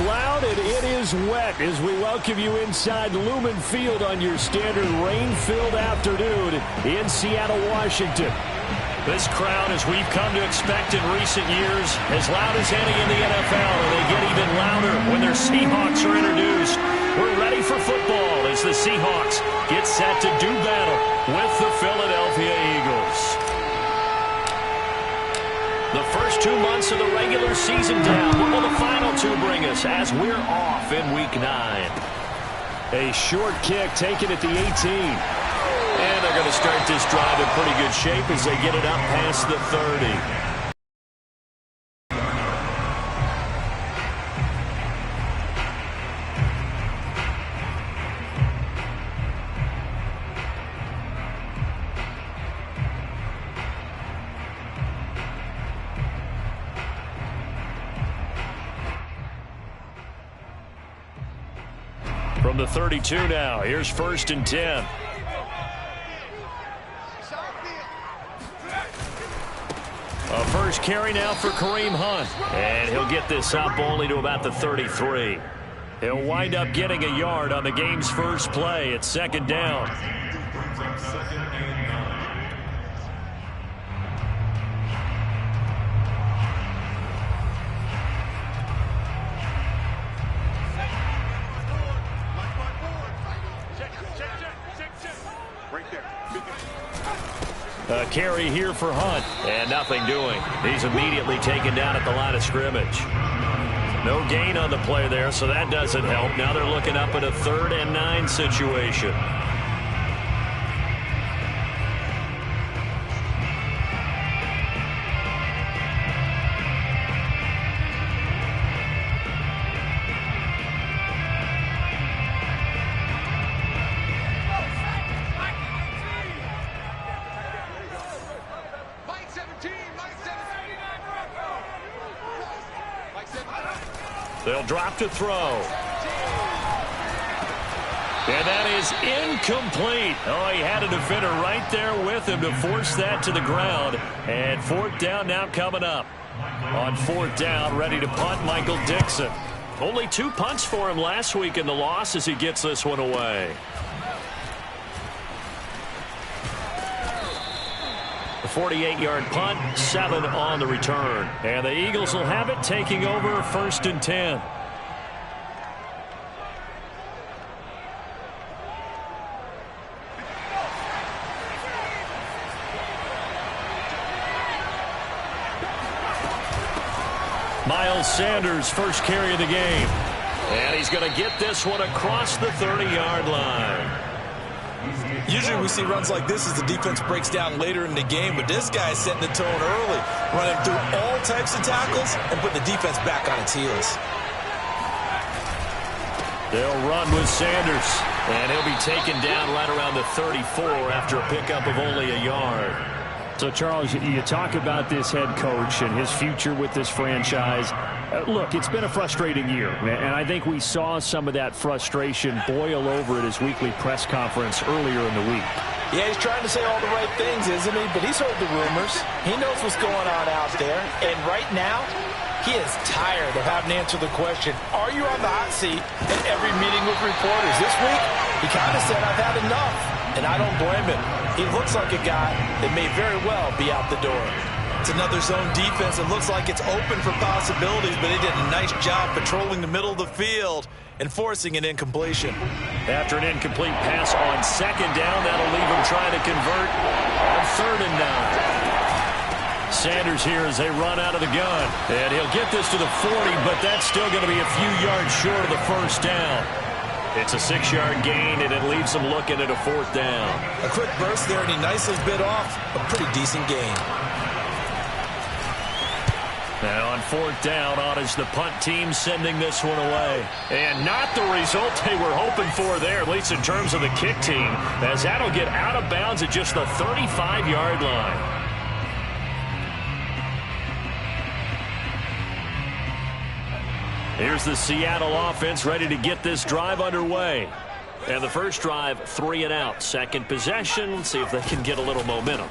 loud and it is wet as we welcome you inside Lumen Field on your standard rain-filled afternoon in Seattle, Washington. This crowd, as we've come to expect in recent years, as loud as any in the NFL, and they get even louder when their Seahawks are introduced. We're ready for football as the Seahawks get set to do battle with the Philadelphia Eagles. The first 2 months of the regular season down. What will the final two bring us as we're off in Week 9? A short kick taken at the 18. And they're going to start this drive in pretty good shape as they get it up past the 30. From the 32 now, here's 1st and 10. A first carry now for Kareem Hunt. And he'll get this up only to about the 33. He'll wind up getting a yard on the game's first play. It's 2nd down. A carry here for Hunt, and nothing doing. He's immediately taken down at the line of scrimmage. No gain on the play there, so that doesn't help. Now they're looking up at a 3rd and 9 situation. They'll drop to throw. And that is incomplete. Oh, he had a defender right there with him to force that to the ground. And 4th down now coming up. On 4th down, ready to punt, Michael Dixon. Only 2 punts for him last week in the loss as he gets this one away. A 48-yard punt, 7 on the return. And the Eagles will have it, taking over 1st and 10. Miles Sanders, first carry of the game. And he's going to get this one across the 30-yard line. Usually we see runs like this as the defense breaks down later in the game, but this guy is setting the tone early, running through all types of tackles and putting the defense back on its heels. They'll run with Sanders, and he'll be taken down right around the 34 after a pickup of only a yard. So, Charles, you talk about this head coach and his future with this franchise. Look, it's been a frustrating year, and I think we saw some of that frustration boil over at his weekly press conference earlier in the week. Yeah, he's trying to say all the right things, isn't he? But he's heard the rumors. He knows what's going on out there. And right now, he is tired of having to answer the question, are you on the hot seat in every meeting with reporters? This week, he kind of said, I've had enough. And I don't blame him. He looks like a guy that may very well be out the door. It's another zone defense. It looks like it's open for possibilities, but they did a nice job patrolling the middle of the field and forcing an incompletion. After an incomplete pass on 2nd down, that'll leave him trying to convert on 3rd and 9. Sanders here as they run out of the gun. And he'll get this to the 40, but that's still going to be a few yards short of the 1st down. It's a 6-yard gain, and it leaves them looking at a 4th down. A quick burst there, and he nicely bit off a pretty decent gain. Now on 4th down, on is the punt team sending this one away. And not the result they were hoping for there, at least in terms of the kick team, as that'll get out of bounds at just the 35-yard line. Here's the Seattle offense ready to get this drive underway. And the first drive, 3 and out. Second possession, see if they can get a little momentum.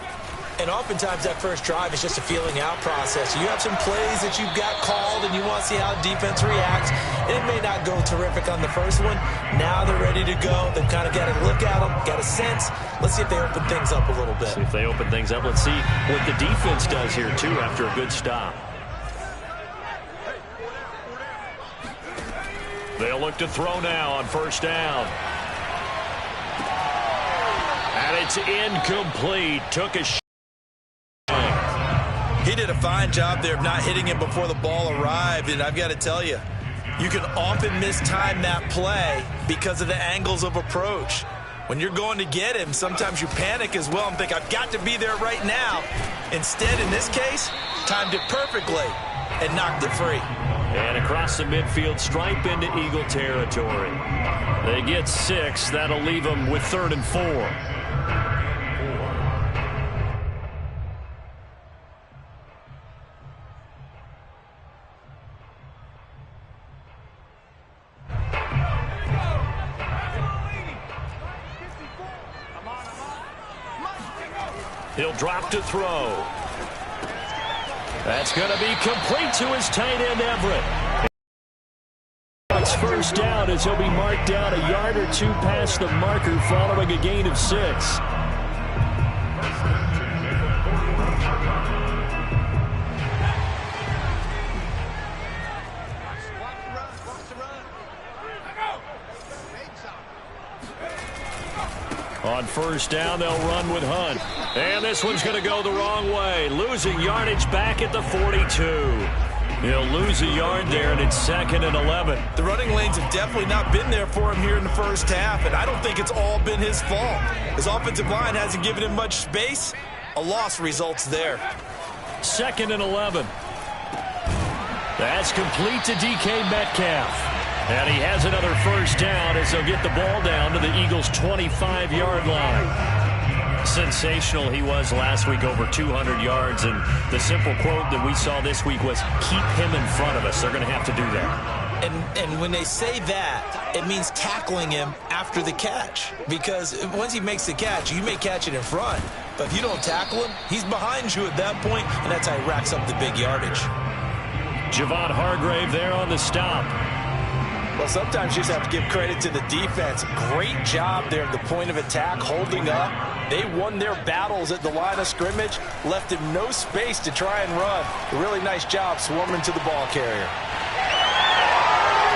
And oftentimes that first drive is just a feeling out process. You have some plays that you've got called and you want to see how the defense reacts. It may not go terrific on the first one. Now they're ready to go. They've kind of got to look at them, got a sense. Let's see if they open things up a little bit. See if they open things up. Let's see what the defense does here, too, after a good stop. They'll look to throw now on first down. And it's incomplete. Took a shot. He did a fine job there of not hitting him before the ball arrived, and I've got to tell you, you can often mistime that play because of the angles of approach. When you're going to get him, sometimes you panic as well and think, I've got to be there right now. Instead, in this case, timed it perfectly and knocked it free. And across the midfield, stripe into Eagle territory. They get 6. That'll leave them with 3rd and 4. He'll drop to throw. That's going to be complete to his tight end, Everett. It's first down as he'll be marked down a yard or 2 past the marker following a gain of 6. On first down, they'll run with Hunt. And this one's going to go the wrong way. Losing yardage back at the 42. He'll lose a yard there, and it's 2nd and 11. The running lanes have definitely not been there for him here in the first half, and I don't think it's all been his fault. His offensive line hasn't given him much space. A loss results there. 2nd and 11. That's complete to DK Metcalf. And he has another first down as they'll get the ball down to the Eagles' 25-yard line. Sensational he was last week, over 200 yards. And the simple quote that we saw this week was, keep him in front of us. They're going to have to do that. And when they say that, it means tackling him after the catch. Because once he makes the catch, you may catch it in front. But if you don't tackle him, he's behind you at that point, and that's how he racks up the big yardage. Javon Hargrave there on the stop. Well, sometimes you just have to give credit to the defense. Great job there at the point of attack, holding up. They won their battles at the line of scrimmage, left him no space to try and run. A really nice job swarming to the ball carrier.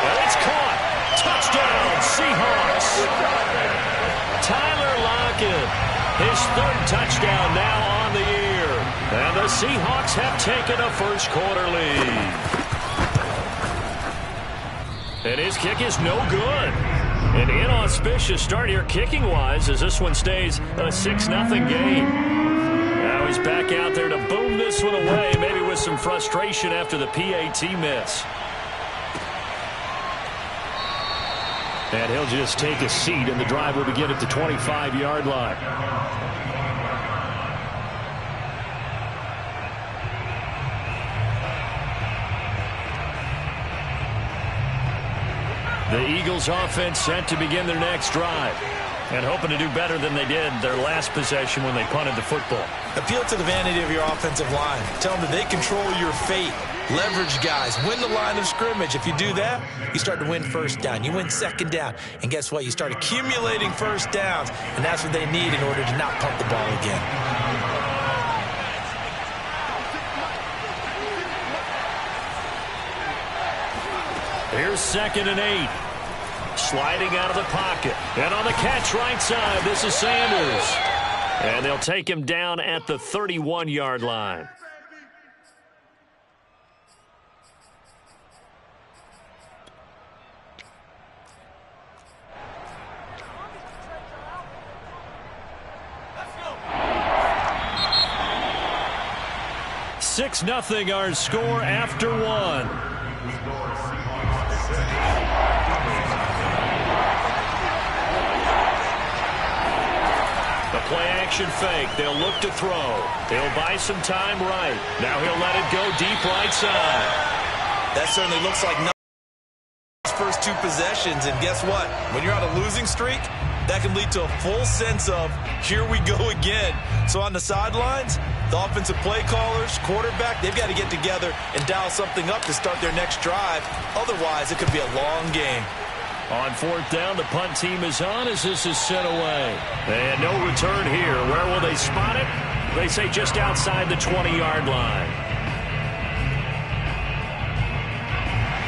And it's caught. Touchdown, Seahawks. Tyler Lockett, his 3rd touchdown now on the year. And the Seahawks have taken a first-quarter lead. And his kick is no good. An inauspicious start here kicking-wise as this one stays a 6-0 game. Now he's back out there to boom this one away, maybe with some frustration after the PAT miss. And he'll just take a seat, and the drive will begin at the 25-yard line. The Eagles offense set to begin their next drive, and hoping to do better than they did their last possession when they punted the football. Appeal to the vanity of your offensive line. Tell them that they control your fate. Leverage guys. Win the line of scrimmage. If you do that, you start to win first down. You win second down. And guess what? You start accumulating first downs, and that's what they need in order to not pump the ball again. Here's 2nd and 8. Sliding out of the pocket. And on the catch right side, this is Sanders. And they'll take him down at the 31-yard line. Let's go. 6-0 our score after 1. Play-action fake. They'll look to throw. They'll buy some time right. Now he'll let it go deep right side. That certainly looks like nothing. First 2 possessions, and guess what? When you're on a losing streak, that can lead to a full sense of, here we go again. So on the sidelines, the offensive play callers, quarterback, they've got to get together and dial something up to start their next drive. Otherwise, it could be a long game. On fourth down, the punt team is on as this is sent away. And no return here. Where will they spot it? They say just outside the 20-yard line.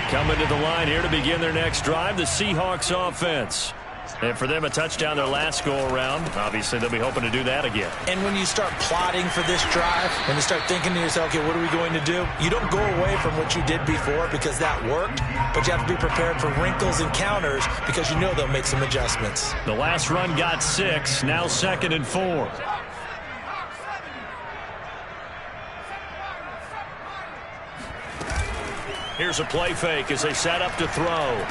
Coming to the line here to begin their next drive, the Seahawks offense. And for them, a touchdown their last go-around. Obviously, they'll be hoping to do that again. And when you start plotting for this drive, when you start thinking to yourself, okay, what are we going to do? You don't go away from what you did before because that worked, but you have to be prepared for wrinkles and counters because you know they'll make some adjustments. The last run got 6, now 2nd and 4. Here's a play fake as they set up to throw.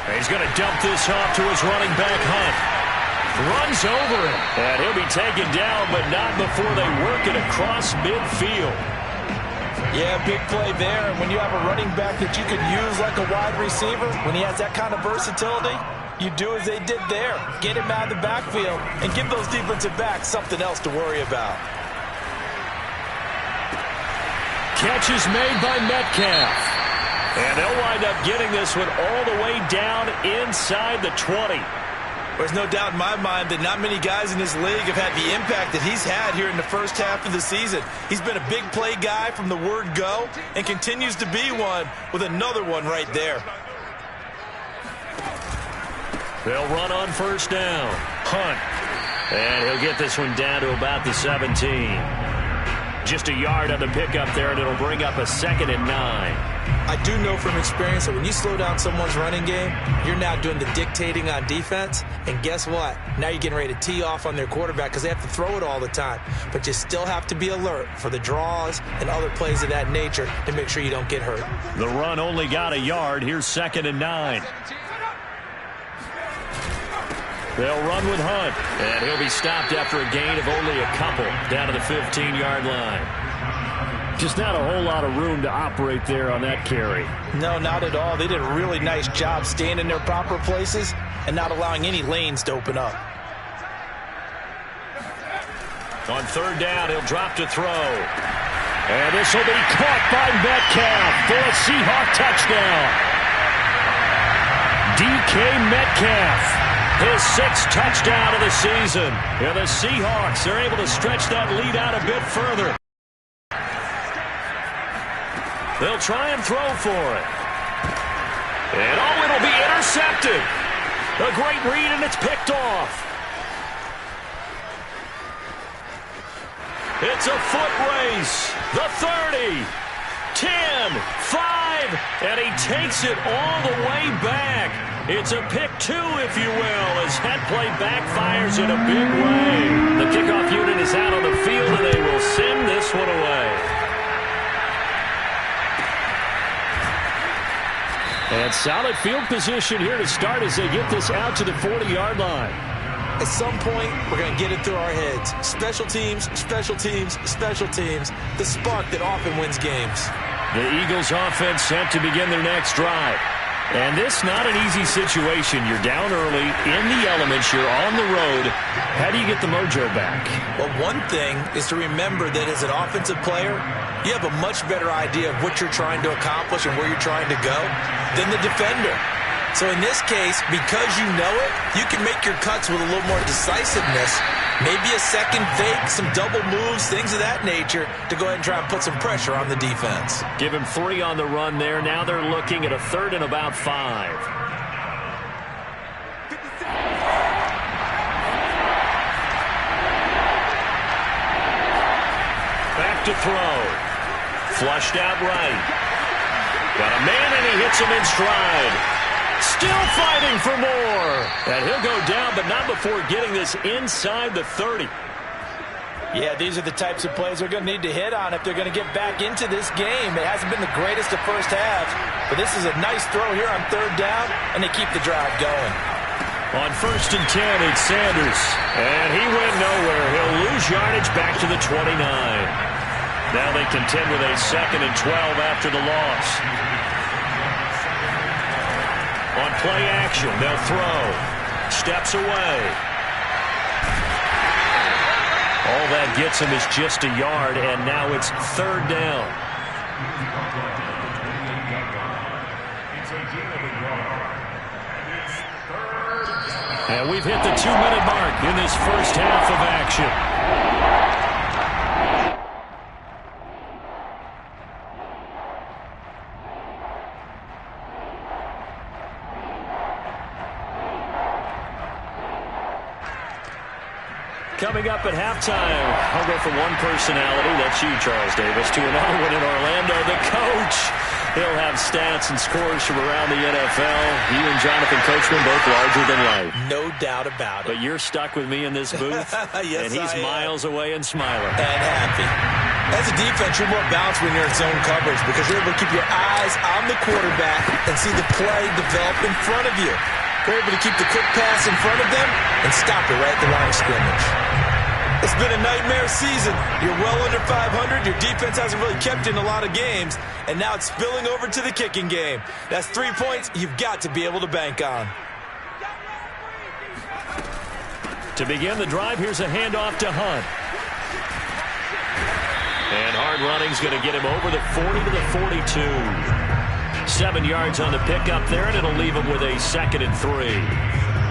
He's going to dump this off to his running back, Hunt. Runs over him. And he'll be taken down, but not before they work it across midfield. Yeah, big play there. And when you have a running back that you can use like a wide receiver, when he has that kind of versatility, you do as they did there. Get him out of the backfield and give those defensive backs something else to worry about. Catch is made by Metcalf. And they'll wind up getting this one all the way down inside the 20. There's no doubt in my mind that not many guys in this league have had the impact that he's had here in the first half of the season. He's been a big play guy from the word go and continues to be one with another one right there. They'll run on first down. Hunt. And he'll get this one down to about the 17. Just a yard on the pickup there, and it'll bring up a 2nd and 9. I do know from experience that when you slow down someone's running game, you're now doing the dictating on defense. And guess what? Now you're getting ready to tee off on their quarterback because they have to throw it all the time. But you still have to be alert for the draws and other plays of that nature to make sure you don't get hurt. The run only got a yard. Here's 2nd and 9. They'll run with Hunt, and he'll be stopped after a gain of only a couple down to the 15-yard line. Just not a whole lot of room to operate there on that carry. No, not at all. They did a really nice job staying in their proper places and not allowing any lanes to open up. On third down, he'll drop to throw. And this will be caught by Metcalf for a Seahawk touchdown. DK Metcalf. His 6th touchdown of the season. And the Seahawks are able to stretch that lead out a bit further. They'll try and throw for it. And it'll be intercepted. A great read, and it's picked off. It's a foot race. The 30, 10, 5, and he takes it all the way back. It's a pick 2, if you will, as that play backfires in a big way. The kickoff unit is out on the field, and they will send this one away. And solid field position here to start as they get this out to the 40-yard line. At some point, we're going to get it through our heads. Special teams, special teams, special teams. The spark that often wins games. The Eagles offense set to begin their next drive. And this not an easy situation. You're down early, in the elements, you're on the road. How do you get the mojo back? Well, one thing is to remember that as an offensive player, you have a much better idea of what you're trying to accomplish and where you're trying to go than the defender. So in this case, because you know it, you can make your cuts with a little more decisiveness. Maybe a second fake, some double moves, things of that nature to go ahead and try and put some pressure on the defense. Give him 3 on the run there. Now they're looking at a 3rd and about 5. Back to throw. Flushed out right. Got a man and he hits him in stride. Still fighting for more. And he'll go down, but not before getting this inside the 30. Yeah, these are the types of plays they're going to need to hit on if they're going to get back into this game. It hasn't been the greatest of first halves, but this is a nice throw here on 3rd down, and they keep the drive going. On 1st and 10, it's Sanders. And he went nowhere. He'll lose yardage back to the 29. Now they contend with a 2nd and 12 after the loss. On play action, they'll throw. steps away. All that gets him is just a yard, and now it's third down. And we've hit the 2-minute mark in this first half of action. Coming up at halftime, I'll go from one personality, that's you, Charles Davis, to another one in Orlando, the coach. He'll have stats and scores from around the NFL. You and Jonathan Coachman both larger than life. No doubt about it. But you're stuck with me in this booth, yes, and he's miles away and smiling. And happy. As a defense, you're more balanced when you're in zone coverage because you're able to keep your eyes on the quarterback and see the play develop in front of you. You're able to keep the quick pass in front of them and stop it right at the line of scrimmage. It's been a nightmare season. You're well under 500. Your defense hasn't really kept in a lot of games, and now it's spilling over to the kicking game. That's 3 points you've got to be able to bank on. To begin the drive, here's a handoff to Hunt. And hard running's going to get him over the 40 to the 42. 7 yards on the pickup there, and it'll leave him with a 2nd and 3.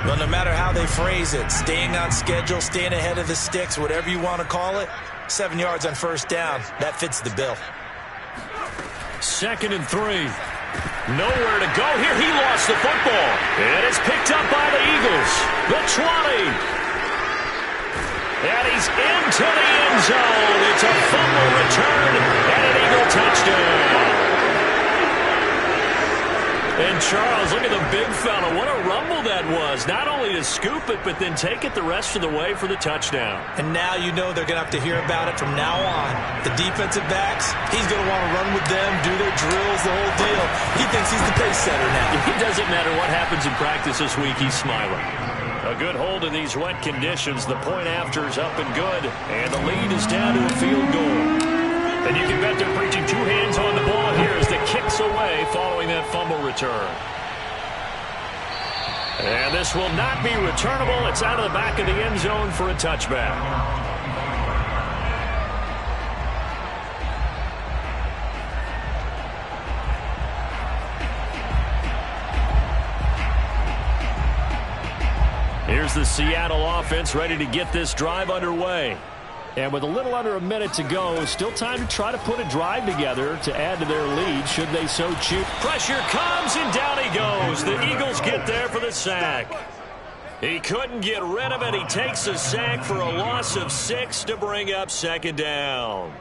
Well, no matter how they phrase it, staying on schedule, staying ahead of the sticks, whatever you want to call it, 7 yards on first down, that fits the bill. 2nd and 3. Nowhere to go here. He lost the football. And it's picked up by the Eagles. The 20. And he's into the end zone. It's a fumble return and an Eagle touchdown. And Charles, look at the big fella. What a rumble that was. Not only to scoop it, but then take it the rest of the way for the touchdown. And now you know they're going to have to hear about it from now on. The defensive backs, he's going to want to run with them, do their drills, the whole deal. He thinks he's the pace setter now. It doesn't matter what happens in practice this week, he's smiling. A good hold in these wet conditions. The point after is up and good. And the lead is down to a field goal. And you can bet they're preaching 2 hands on the ball here as the kick's away following that fumble return. And this will not be returnable. It's out of the back of the end zone for a touchback. Here's the Seattle offense ready to get this drive underway. And with a little under a minute to go, still time to try to put a drive together to add to their lead should they so choose. Pressure comes and down he goes. The Eagles get there for the sack. He couldn't get rid of it. He takes a sack for a loss of 6 to bring up 2nd down.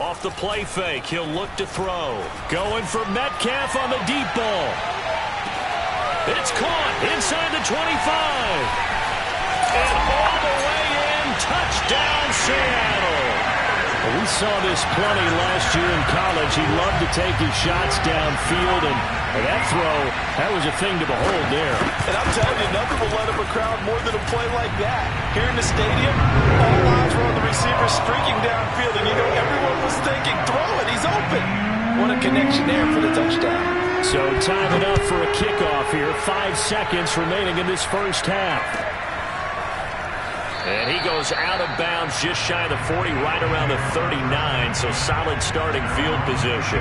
Off the play fake, he'll look to throw. Going for Metcalf on the deep ball. It's caught inside the 25. And all the way in, touchdown Seattle. Well, we saw this plenty last year in college. He loved to take his shots downfield, and that throw, that was a thing to behold there. And I'm telling you, nothing will let up a crowd more than a play like that. Here in the stadium, all eyes were on the receiver streaking downfield, and you know everyone was thinking, throw it, he's open. What a connection there for the touchdown. So time enough for a kickoff here. 5 seconds remaining in this first half. And he goes out of bounds just shy of the 40, right around the 39, so solid starting field position.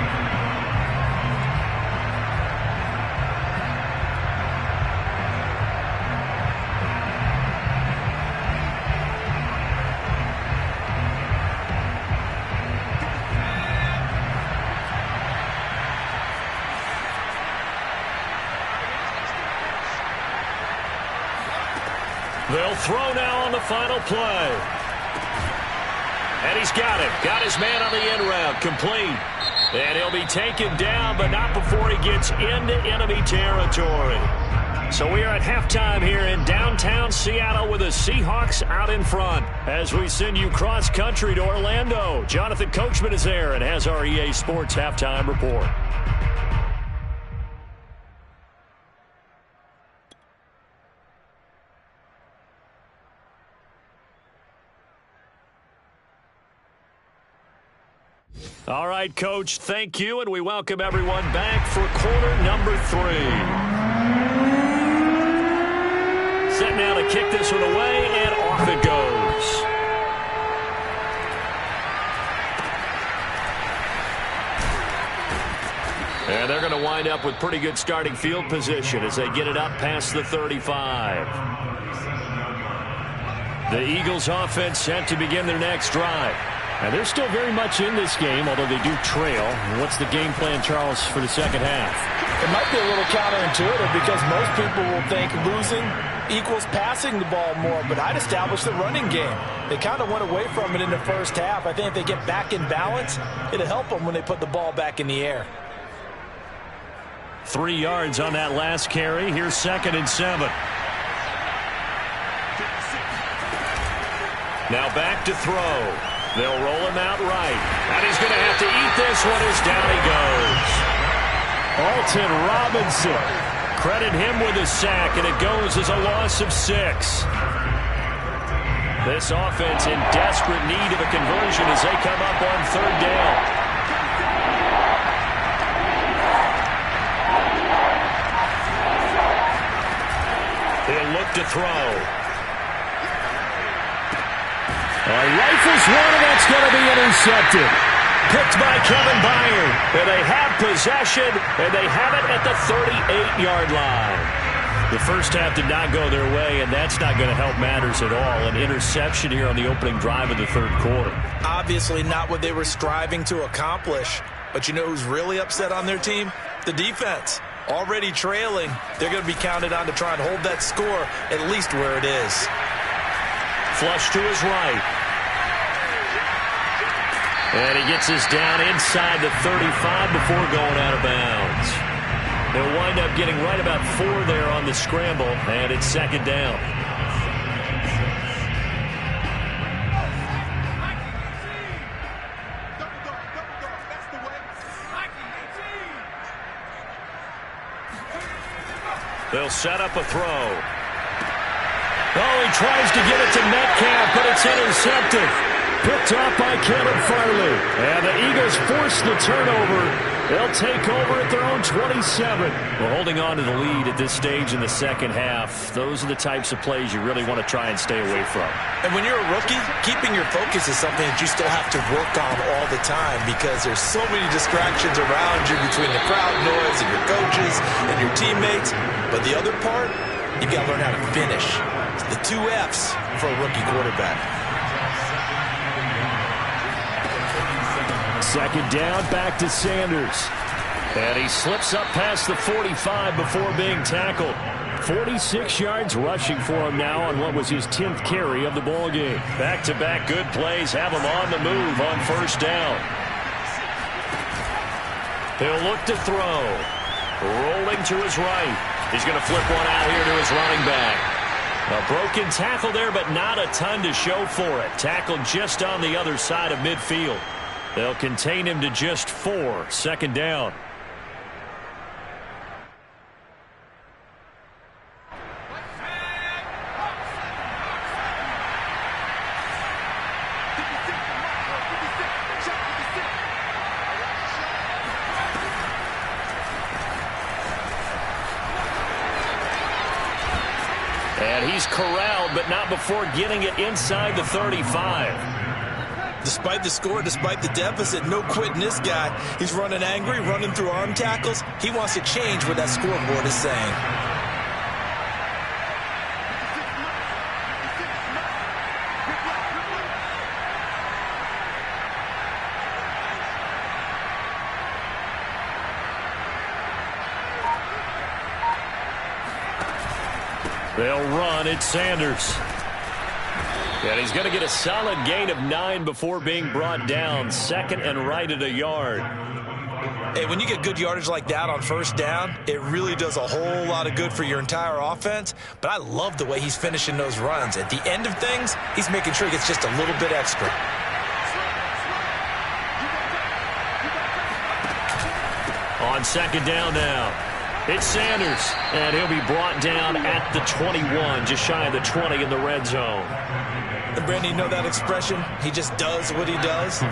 They'll throw now on the final play. And he's got it. Got his man on the end route. Complete. And he'll be taken down, but not before he gets into enemy territory. So we are at halftime here in downtown Seattle with the Seahawks out in front. As we send you cross-country to Orlando, Jonathan Coachman is there and has our EA Sports halftime report. All right, Coach, thank you, and we welcome everyone back for quarter number 3. Set now to kick this one away, and off it goes. And they're going to wind up with pretty good starting field position as they get it up past the 35. The Eagles offense set to begin their next drive. And they're still very much in this game, although they do trail. What's the game plan, Charles, for the second half? It might be a little counterintuitive because most people will think losing equals passing the ball more, but I'd establish the running game. They kind of went away from it in the first half. I think if they get back in balance, it'll help them when they put the ball back in the air. 3 yards on that last carry. Here's 2nd and 7. Now back to throw. They'll roll him out right. And he's going to have to eat this one as down he goes. Alton Robinson. Credit him with a sack, and it goes as a loss of 6. This offense in desperate need of a conversion as they come up on 3rd down. He'll look to throw. Rifles one, and that's going to be intercepted. Picked by Kevin Byard. And they have possession, and they have it at the 38-yard line. The first half did not go their way, and that's not going to help matters at all. An interception here on the opening drive of the 3rd quarter. Obviously not what they were striving to accomplish. But you know who's really upset on their team? The defense. Already trailing, they're going to be counted on to try and hold that score at least where it is. Flush to his right. And he gets us down inside the 35 before going out of bounds. They'll wind up getting right about 4 there on the scramble, and it's 2nd down. They'll set up a throw. Oh, he tries to get it to Metcalf, but it's intercepted. Picked off by Caleb Farley. And the Eagles force the turnover. They'll take over at their own 27. Well, holding on to the lead at this stage in the second half, those are the types of plays you really want to try and stay away from. And when you're a rookie, keeping your focus is something that you still have to work on all the time because there's so many distractions around you between the crowd noise and your coaches and your teammates. But the other part, you've got to learn how to finish. It's the 2 F's for a rookie quarterback. 2nd down, back to Sanders. And he slips up past the 45 before being tackled. 46 yards rushing for him now on what was his 10th carry of the ballgame. Back-to-back good plays have him on the move on 1st down. He'll look to throw. Rolling to his right. He's going to flip one out here to his running back. A broken tackle there, but not a ton to show for it. Tackled just on the other side of midfield. They'll contain him to just 4. 2nd down. And he's corralled, but not before getting it inside the 35. Despite the score, despite the deficit, no quitting this guy. He's running angry, running through arm tackles. He wants to change what that scoreboard is saying. They'll run. It's Sanders. And he's going to get a solid gain of 9 before being brought down. 2nd and right at a yard. Hey, when you get good yardage like that on 1st down, it really does a whole lot of good for your entire offense. But I love the way he's finishing those runs. At the end of things, he's making sure he gets just a little bit extra. On 2nd down now. It's Sanders, and he'll be brought down at the 21, just shy of the 20 in the red zone. And Brandon, you know that expression? He just does what he does?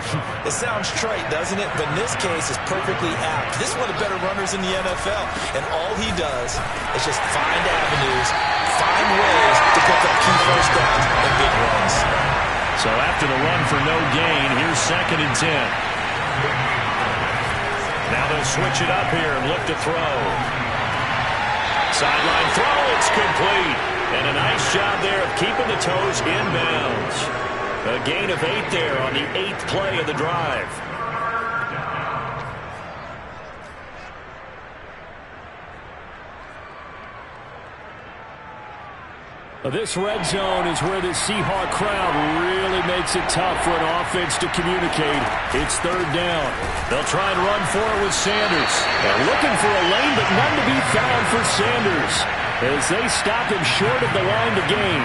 It sounds trite, doesn't it? But in this case, it's perfectly apt. This is one of the better runners in the NFL, and all he does is just find avenues, find ways to pick up key first downs and big runs. So after the run for no gain, here's 2nd and 10. Now they'll switch it up here and look to throw. Sideline throw, it's complete. And a nice job there of keeping the toes inbounds. A gain of 8 there on the 8th play of the drive. This red zone is where the Seahawk crowd really makes it tough for an offense to communicate. It's 3rd down. They'll try and run for it with Sanders. They're looking for a lane, but none to be found for Sanders as they stop him short of the line to gain.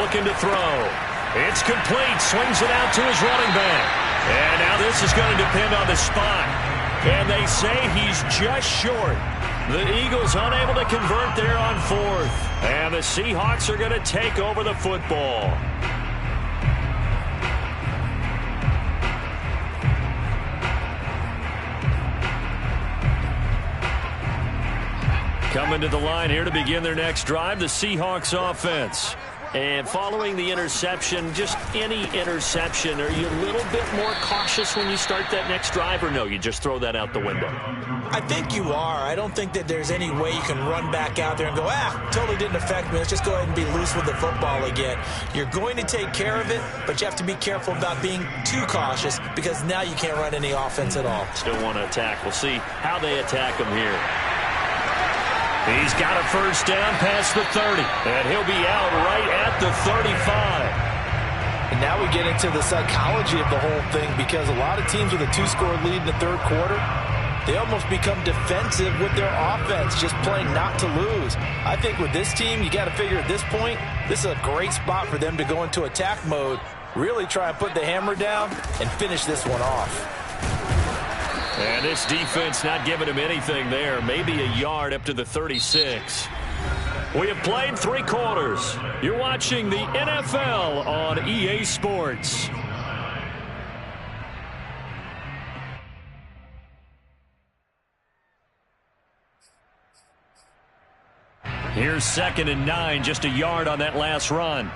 Looking to throw. It's complete. Swings it out to his running back. And now this is going to depend on the spot. And they say he's just short. The Eagles unable to convert there on 4th. And the Seahawks are going to take over the football. Coming to the line here to begin their next drive, the Seahawks offense. And following the interception, just any interception, are you a little bit more cautious when you start that next drive, or no, you just throw that out the window? I think you are. I don't think that there's any way you can run back out there and go, totally didn't affect me. Let's just go ahead and be loose with the football again. You're going to take care of it, but you have to be careful about being too cautious because now you can't run any offense at all. Still want to attack. We'll see how they attack him here. He's got a 1st down past the 30, and he'll be out right at the 35. And now we get into the psychology of the whole thing because a lot of teams with a 2-score lead in the 3rd quarter, they almost become defensive with their offense, just playing not to lose. I think with this team, you got to figure at this point, this is a great spot for them to go into attack mode, really try and put the hammer down and finish this one off. And this defense not giving him anything there. Maybe a yard up to the 36. We have played 3 quarters. You're watching the NFL on EA Sports. Here's 2nd and 9, just a yard on that last run.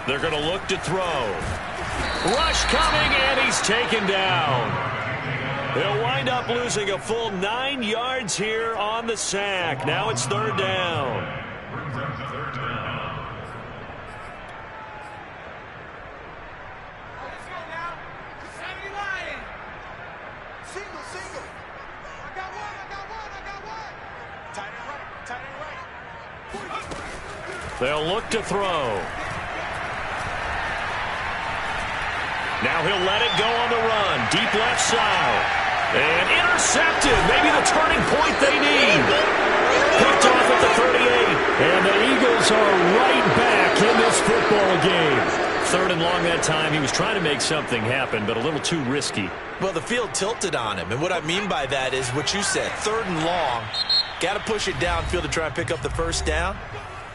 They're going to look to throw. Rush coming, and he's taken down. He'll wind up losing a full 9 yards here on the sack. Now it's 3rd down. They'll look to throw. Now he'll let it go on the run. Deep left side. And intercepted. Maybe the turning point they need. Picked off at the 38. And the Eagles are right back in this football game. 3rd and long that time. He was trying to make something happen, but a little too risky. Well, the field tilted on him. And what I mean by that is what you said. 3rd and long. Got to push it downfield to try and pick up the 1st down.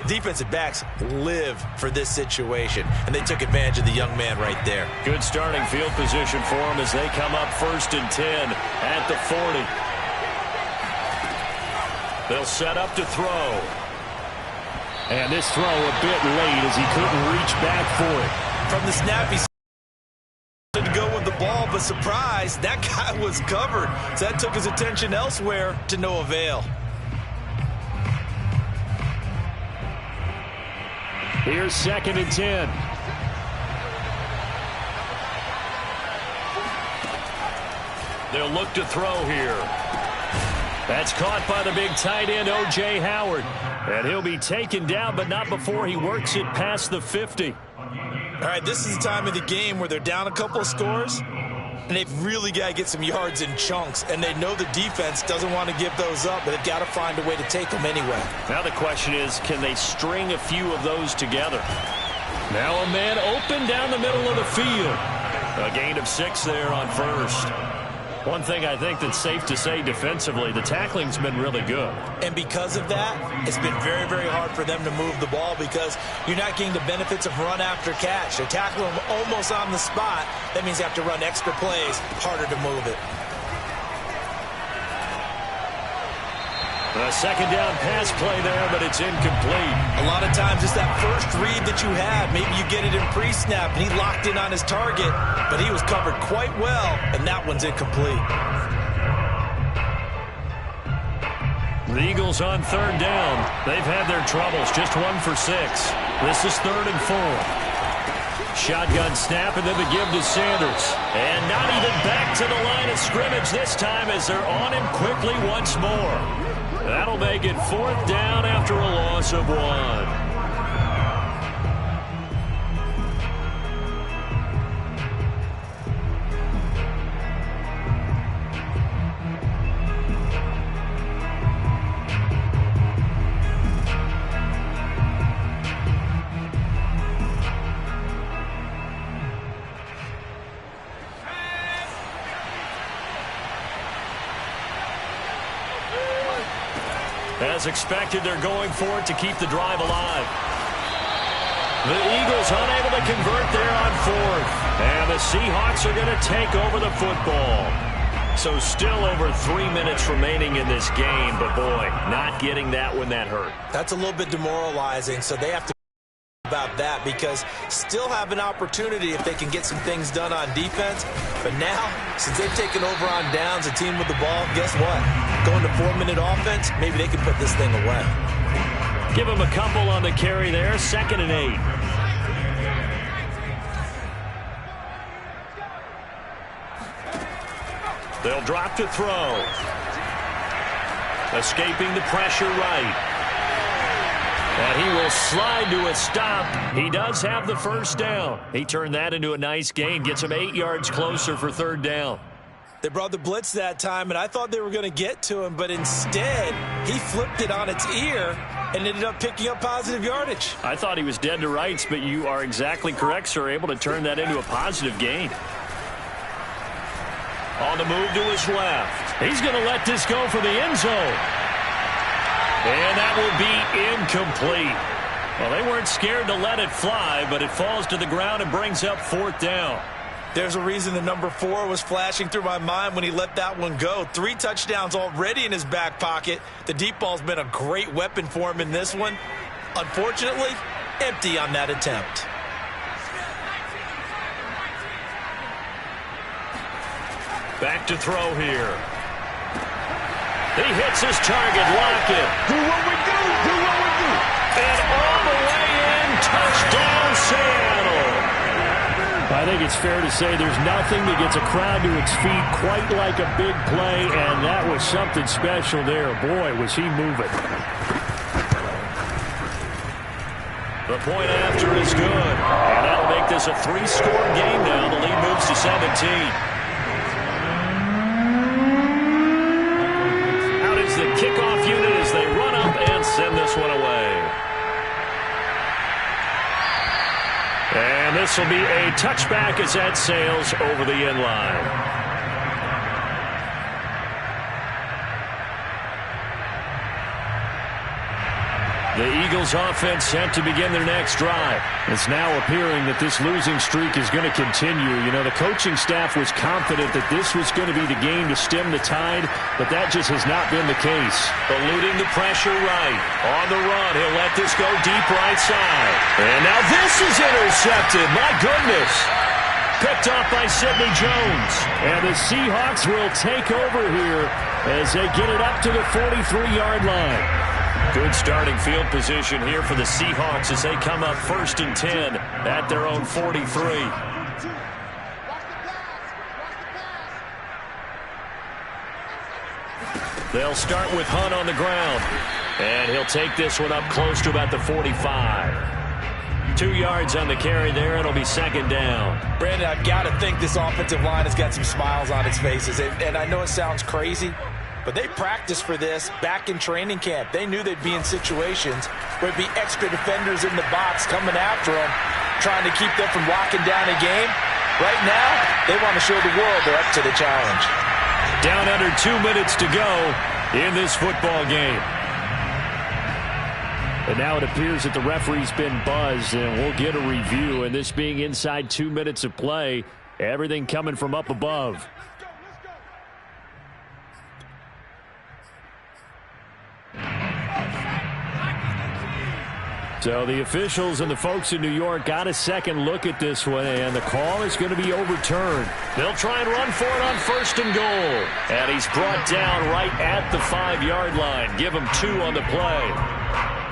Defensive backs live for this situation, and they took advantage of the young man right there. Good starting field position for him as they come up 1st and 10 at the 40. They'll set up to throw. And this throw a bit late as he couldn't reach back for it. From the snap, he started to go with the ball, but surprise, that guy was covered. So that took his attention elsewhere to no avail. Here's 2nd and 10. They'll look to throw here. That's caught by the big tight end, O.J. Howard. And he'll be taken down, but not before he works it past the 50. All right, this is the time of the game where they're down a couple of scores, and they've really got to get some yards in chunks, and they know the defense doesn't want to give those up, but they've got to find a way to take them anyway. Now the question is, can they string a few of those together? Now a man open down the middle of the field. A gain of 6 there on first. One thing I think that's safe to say defensively, the tackling's been really good. And because of that, it's been very, very hard for them to move the ball because you're not getting the benefits of run after catch. They tackle them almost on the spot. That means you have to run extra plays, harder to move it. A second down pass play there, but it's incomplete. A lot of times it's that first read that you have. Maybe you get it in pre-snap, and he locked in on his target, but he was covered quite well, and that one's incomplete. The Eagles on third down. They've had their troubles, just 1 for 6. This is 3rd and 4. Shotgun snap, and then the give to Sanders. And not even back to the line of scrimmage this time as they're on him quickly once more. That'll make it 4th down after a loss of 1. As expected, they're going for it to keep the drive alive. The Eagles unable to convert there on 4th. And the Seahawks are going to take over the football. So still over 3 minutes remaining in this game. But, boy, not getting that when that hurt. That's a little bit demoralizing, so they have to about that because still have an opportunity if they can get some things done on defense. But now, since they've taken over on downs, a team with the ball, guess what? Going to 4-minute offense, maybe they can put this thing away. Give them a couple on the carry there, 2nd and 8. They'll drop to throw. Escaping the pressure right. And he will slide to a stop. He does have the first down. He turned that into a nice gain. Gets him 8 yards closer for 3rd down. They brought the blitz that time, and I thought they were going to get to him, but instead, he flipped it on its ear and ended up picking up positive yardage. I thought he was dead to rights, but you are exactly correct, sir. Able to turn that into a positive gain. On the move to his left. He's going to let this go for the end zone. And that will be incomplete. Well, they weren't scared to let it fly, but it falls to the ground and brings up 4th down. There's a reason the number 4 was flashing through my mind when he let that one go. 3 touchdowns already in his back pocket. The deep ball's been a great weapon for him in this one. Unfortunately, empty on that attempt. Back to throw here. He hits his target, Lockett. Do what we do, do what we do. And all the way in, touchdown Seattle. I think it's fair to say there's nothing that gets a crowd to its feet quite like a big play, and that was something special there. Boy, was he moving. The point after is good, and that'll make this a 3-score game now. The lead moves to 17. The kickoff unit as they run up and send this one away. And this will be a touchback as that sails over the end line. The Eagles offense set to begin their next drive. It's now appearing that this losing streak is going to continue. You know, the coaching staff was confident that this was going to be the game to stem the tide, but that just has not been the case. Eluding the pressure right. On the run, he'll let this go deep right side. And now this is intercepted. My goodness. Picked off by Sidney Jones. And the Seahawks will take over here as they get it up to the 43-yard line. Good starting field position here for the Seahawks as they come up 1st and 10 at their own 43. They'll start with Hunt on the ground. And he'll take this one up close to about the 45. 2 yards on the carry there. It'll be 2nd down. Brandon, I've got to think this offensive line has got some smiles on its faces. And I know it sounds crazy, but they practiced for this back in training camp. They knew they'd be in situations where it'd be extra defenders in the box coming after them. trying to keep them from locking down a game. Right now, they want to show the world they're up to the challenge. Down under 2 minutes to go in this football game. And now it appears that the referee's been buzzed, and we'll get a review. And this being inside 2 minutes of play, everything coming from up above. So the officials and the folks in New York got a second look at this one, and the call is going to be overturned. They'll try and run for it on 1st and goal. And he's brought down right at the 5-yard line. Give him 2 on the play.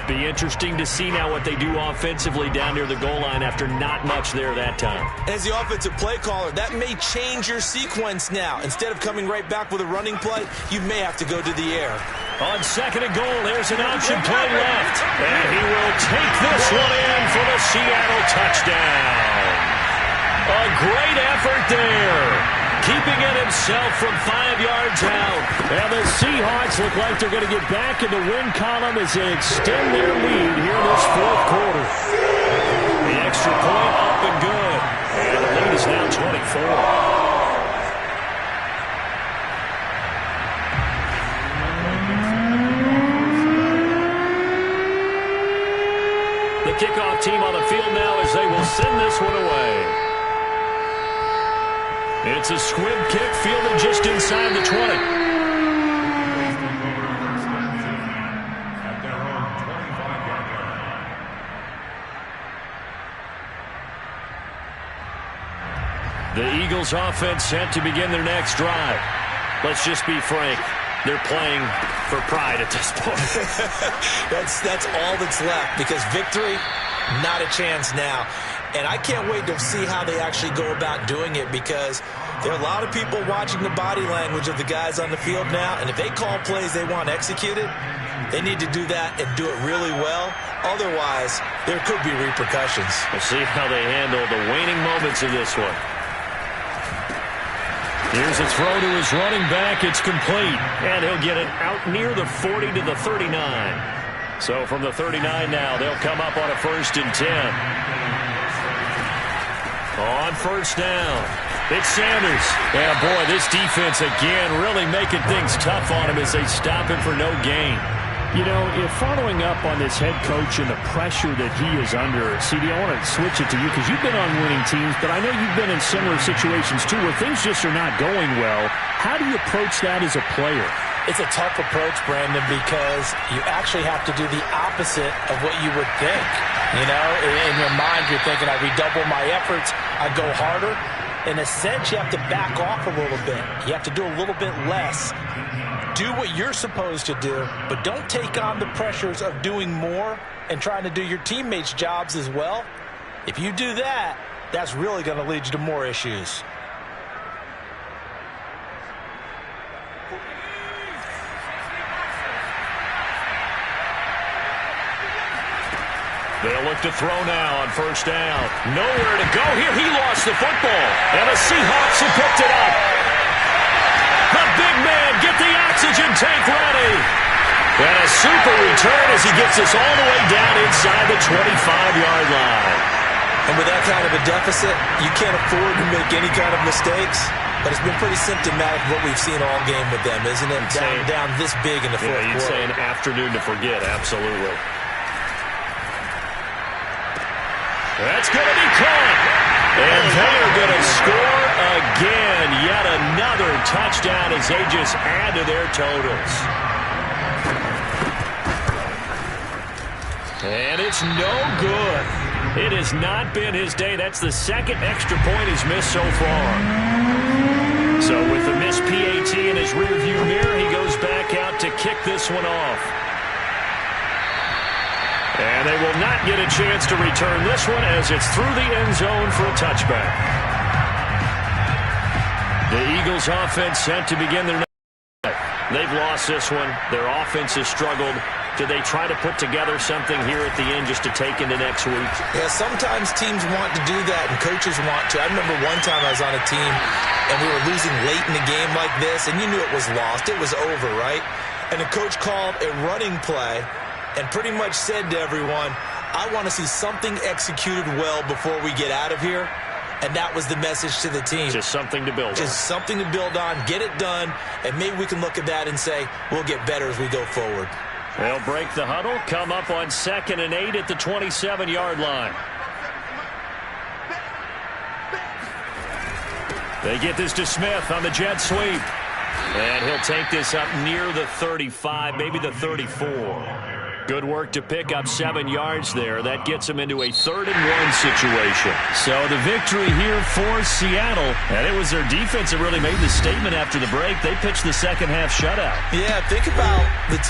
Be interesting to see now what they do offensively down near the goal line after not much there that time. As the offensive play caller, that may change your sequence now. Instead of coming right back with a running play, you may have to go to the air. On 2nd and goal, there's an option play left. And he will take this one in for the Seattle touchdown. A great effort there. Keeping it himself from 5 yards out. And the Seahawks look like they're going to get back in the win column as they extend their lead here in this 4th quarter. The extra point up and good. And the lead is now 24. The kickoff team on the field now as they will send this one away. It's a squib kick fielded just inside the 20. The Eagles offense set to begin their next drive. Let's just be frank. They're playing for pride at this point. That's all that's left, because victory, not a chance now. And I can't wait to see how they actually go about doing it, because there are a lot of people watching the body language of the guys on the field now, and if they call plays they want executed, they need to do that and do it really well. Otherwise, there could be repercussions. We'll see how they handle the waning moments of this one. Here's a throw to his running back. It's complete. And he'll get it out near the 40 to the 39. So from the 39 now, they'll come up on a 1st and 10. On 1st down, it's Sanders. Yeah, boy, this defense again really making things tough on him as they stop him for no gain. You know, if following up on this head coach and the pressure that he is under, CD, I want to switch it to you because you've been on winning teams, but I know you've been in similar situations too where things just are not going well. How do you approach that as a player? It's a tough approach, Brandon, because you actually have to do the opposite of what you would think. You know, in your mind, you're thinking, I redouble my efforts, I go harder. In a sense, you have to back off a little bit. You have to do a little bit less. Do what you're supposed to do, but don't take on the pressures of doing more and trying to do your teammates' jobs as well. If you do that, that's really going to lead you to more issues. They'll look to throw now on 1st down. Nowhere to go here. He lost the football. And the Seahawks have picked it up. The big man, get the oxygen tank ready. And a super return as he gets us all the way down inside the 25-yard line. And with that kind of a deficit, you can't afford to make any kind of mistakes. But it's been pretty symptomatic of what we've seen all game with them, isn't it? Down this big in the 4th quarter. You'd say an afternoon to forget, absolutely. That's going to be caught. And they are going to score again. Yet another touchdown as they just add to their totals. And it's no good. It has not been his day. That's the 2nd extra point he's missed so far. So with the missed PAT in his rearview mirror, he goes back out to kick this one off. And they will not get a chance to return this one as it's through the end zone for a touchback. The Eagles offense set to begin their next drive. They've lost this one. Their offense has struggled. Do they try to put together something here at the end just to take into next week? Yeah, sometimes teams want to do that and coaches want to. I remember one time I was on a team and we were losing late in the game like this, and you knew it was lost. It was over, right? And the coach called a running play and pretty much said to everyone, I want to see something executed well before we get out of here. And that was the message to the team. Just something to build on. Just something to build on, get it done, and maybe we can look at that and say, we'll get better as we go forward. They'll break the huddle, come up on 2nd and 8 at the 27-yard line. They get this to Smith on the jet sweep. And he'll take this up near the 35, maybe the 34. Good work to pick up 7 yards there. That gets him into a 3rd and 1 situation. So the victory here for Seattle. And it was their defense that really made the statement after the break. They pitched the second half shutout. Yeah, think about the team.